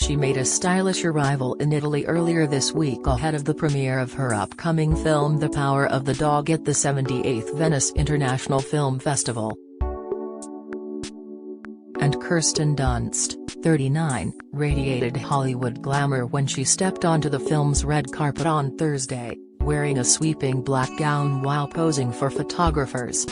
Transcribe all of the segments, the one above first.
she made a stylish arrival in Italy earlier this week ahead of the premiere of her upcoming film The Power of the Dog at the 78th Venice International Film Festival. And Kirsten Dunst, 39, radiated Hollywood glamour when she stepped onto the film's red carpet on Thursday, wearing a sweeping black gown while posing for photographers.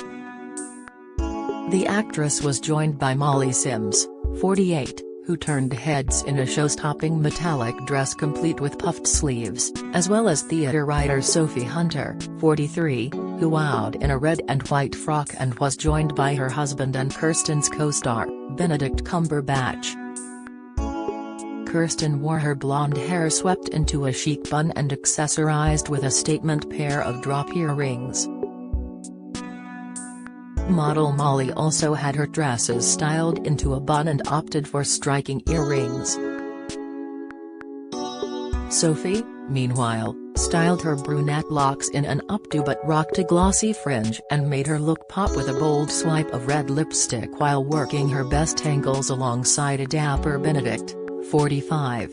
The actress was joined by Molly Sims, 48, who turned heads in a show-stopping metallic dress complete with puffed sleeves, as well as theater writer Sophie Hunter, 43, who wowed in a red and white frock and was joined by her husband and Kirsten's co-star, Benedict Cumberbatch. Kirsten wore her blonde hair swept into a chic bun and accessorized with a statement pair of drop earrings. Model Molly also had her dresses styled into a bun and opted for striking earrings. Sophie, meanwhile, styled her brunette locks in an updo but rocked a glossy fringe and made her look pop with a bold swipe of red lipstick while working her best angles alongside a dapper Benedict, 45.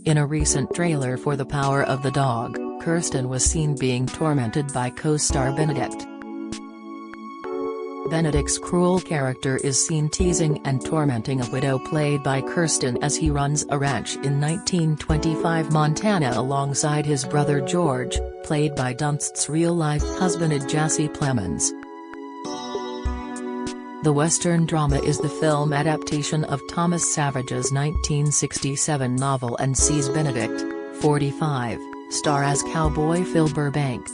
In a recent trailer for The Power of the Dog, Kirsten was seen being tormented by co-star Benedict. Benedict's cruel character is seen teasing and tormenting a widow played by Kirsten as he runs a ranch in 1925 Montana alongside his brother George, played by Dunst's real-life husband Jesse Plemons. The Western drama is the film adaptation of Thomas Savage's 1967 novel and sees Benedict, 45, star as cowboy Phil Burbank.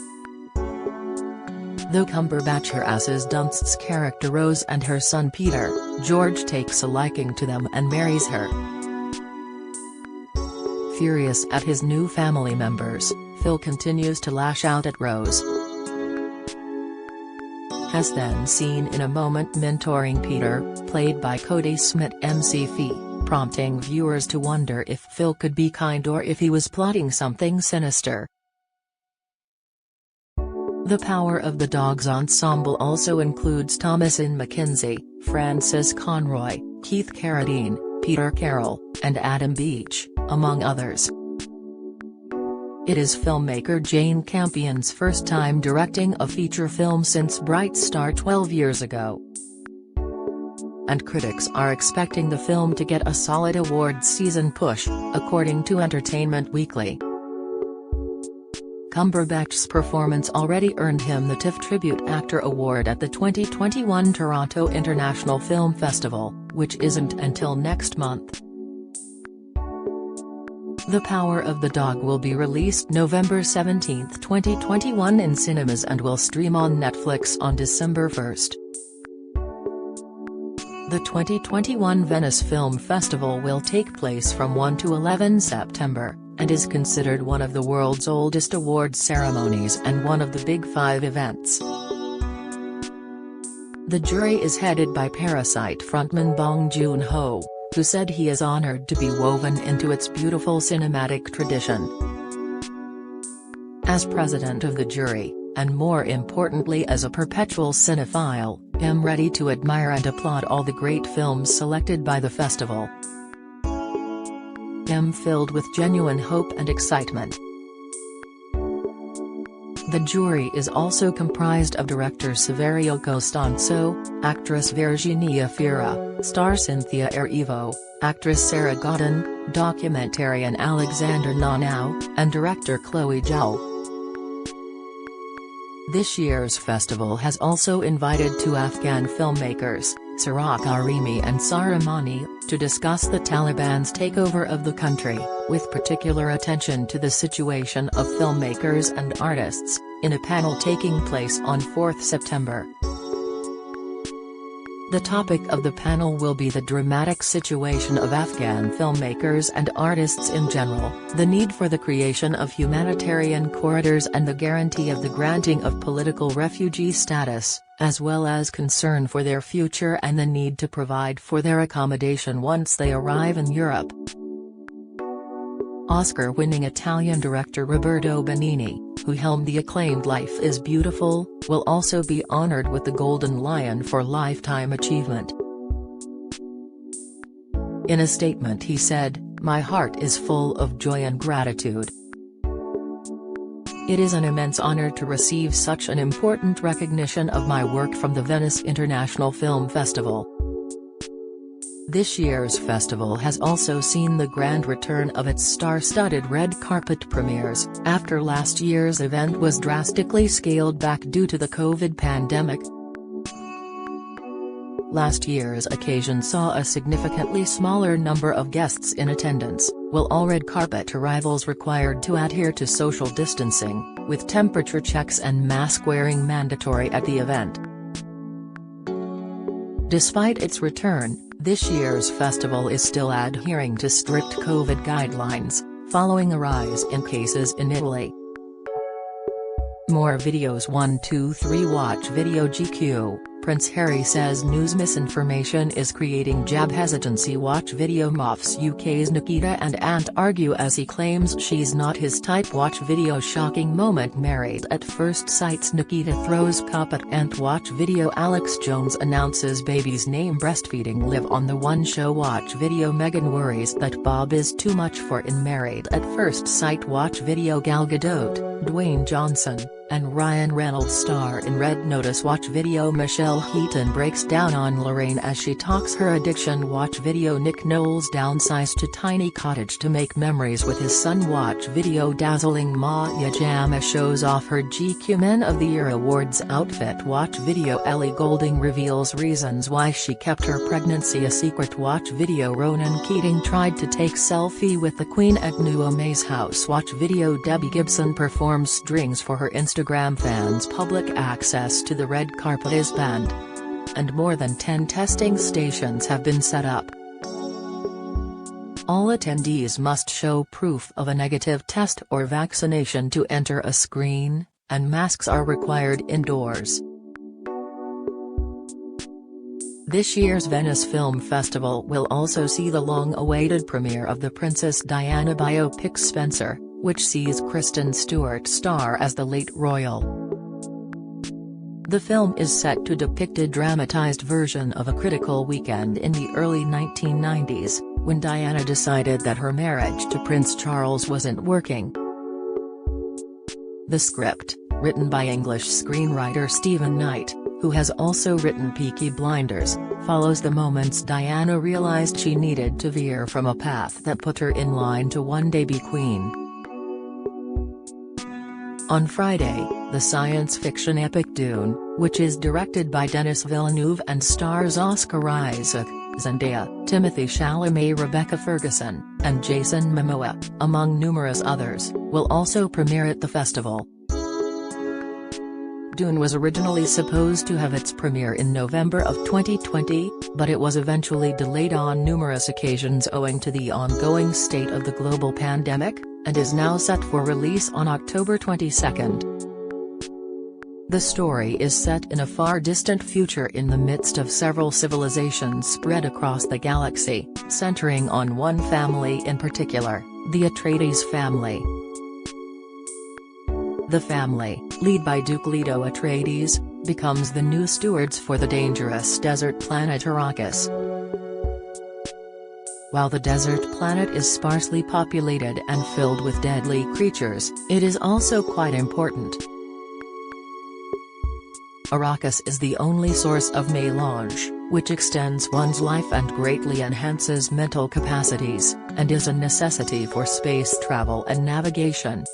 Though Cumberbatch harasses Dunst's character Rose and her son Peter, George takes a liking to them and marries her. Furious at his new family members, Phil continues to lash out at Rose. Has then seen in a moment mentoring Peter, played by Cody Smith McPhee, prompting viewers to wonder if Phil could be kind or if he was plotting something sinister. The Power of the Dog's ensemble also includes Thomasin McKenzie, Frances Conroy, Keith Carradine, Peter Carroll, and Adam Beach, among others. It is filmmaker Jane Campion's first time directing a feature film since Bright Star 12 years ago. And critics are expecting the film to get a solid awards season push, according to Entertainment Weekly. Cumberbatch's performance already earned him the TIFF Tribute Actor Award at the 2021 Toronto International Film Festival, which isn't until next month. The Power of the Dog will be released November 17, 2021 in cinemas and will stream on Netflix on December 1. The 2021 Venice Film Festival will take place from 1 to 11 September, and is considered one of the world's oldest awards ceremonies and one of the Big Five events. The jury is headed by Parasite frontman Bong Joon-ho, who said he is honored to be woven into its beautiful cinematic tradition. As president of the jury, and more importantly as a perpetual cinephile, I'm ready to admire and applaud all the great films selected by the festival. I'm filled with genuine hope and excitement. The jury is also comprised of director Saverio Costanzo, actress Virginia Fira, star Cynthia Erivo, actress Sarah Godin, documentarian Alexander Nanau, and director Chloe Zhao. This year's festival has also invited two Afghan filmmakers, Sarak Arimi and Saramani, to discuss the Taliban's takeover of the country, with particular attention to the situation of filmmakers and artists, in a panel taking place on 4 September. The topic of the panel will be the dramatic situation of Afghan filmmakers and artists in general, the need for the creation of humanitarian corridors and the guarantee of the granting of political refugee status, as well as concern for their future and the need to provide for their accommodation once they arrive in Europe. Oscar-winning Italian director Roberto Benigni, who helmed the acclaimed Life is Beautiful, will also be honored with the Golden Lion for Lifetime Achievement. In a statement he said, "My heart is full of joy and gratitude. It is an immense honor to receive such an important recognition of my work from the Venice International Film Festival." This year's festival has also seen the grand return of its star-studded red carpet premieres, after last year's event was drastically scaled back due to the COVID pandemic. Last year's occasion saw a significantly smaller number of guests in attendance, while all red carpet arrivals required to adhere to social distancing, with temperature checks and mask-wearing mandatory at the event. Despite its return, this year's festival is still adhering to strict COVID guidelines, following a rise in cases in Italy. More videos. 123 Watch video. GQ, Prince Harry says news misinformation is creating jab hesitancy. Watch video. MOFs. UK's Nikita and Ant argue as he claims she's not his type. Watch video. Shocking moment. Married at first sight. Nikita throws cup at Ant. Watch video. Alex Jones announces baby's name. Breastfeeding live on the One Show. Watch video. Meghan worries that Bob is too much for in Married at First Sight. Watch video. Gal Gadot, Dwayne Johnson, and Ryan Reynolds star in Red Notice. Watch video. Michelle Heaton breaks down on Lorraine as she talks her addiction. Watch video. Nick Knowles downsized to tiny cottage to make memories with his son. Watch video. Dazzling Maya Jama shows off her GQ Men of the Year Awards outfit. Watch video. Ellie Goulding reveals reasons why she kept her pregnancy a secret. Watch video. Ronan Keating tried to take selfie with the Queen at New Omaze house. Watch video. Debbie Gibson performs strings for her Instagram fans. Public access to the red carpet is banned, and more than 10 testing stations have been set up. All attendees must show proof of a negative test or vaccination to enter a screen, and masks are required indoors. This year's Venice Film Festival will also see the long-awaited premiere of the Princess Diana biopic Spencer, which sees Kristen Stewart star as the late royal. The film is set to depict a dramatized version of a critical weekend in the early 1990s, when Diana decided that her marriage to Prince Charles wasn't working. The script, written by English screenwriter Stephen Knight, who has also written Peaky Blinders, follows the moments Diana realized she needed to veer from a path that put her in line to one day be queen. On Friday, the science fiction epic Dune, which is directed by Denis Villeneuve and stars Oscar Isaac, Zendaya, Timothée Chalamet, Rebecca Ferguson, and Jason Momoa, among numerous others, will also premiere at the festival. Dune was originally supposed to have its premiere in November of 2020, but it was eventually delayed on numerous occasions owing to the ongoing state of the global pandemic, and is now set for release on October 22. The story is set in a far distant future in the midst of several civilizations spread across the galaxy, centering on one family in particular, the Atreides family. The family, led by Duke Leto Atreides, becomes the new stewards for the dangerous desert planet Arrakis. While the desert planet is sparsely populated and filled with deadly creatures, it is also quite important. Arrakis is the only source of melange, which extends one's life and greatly enhances mental capacities, and is a necessity for space travel and navigation.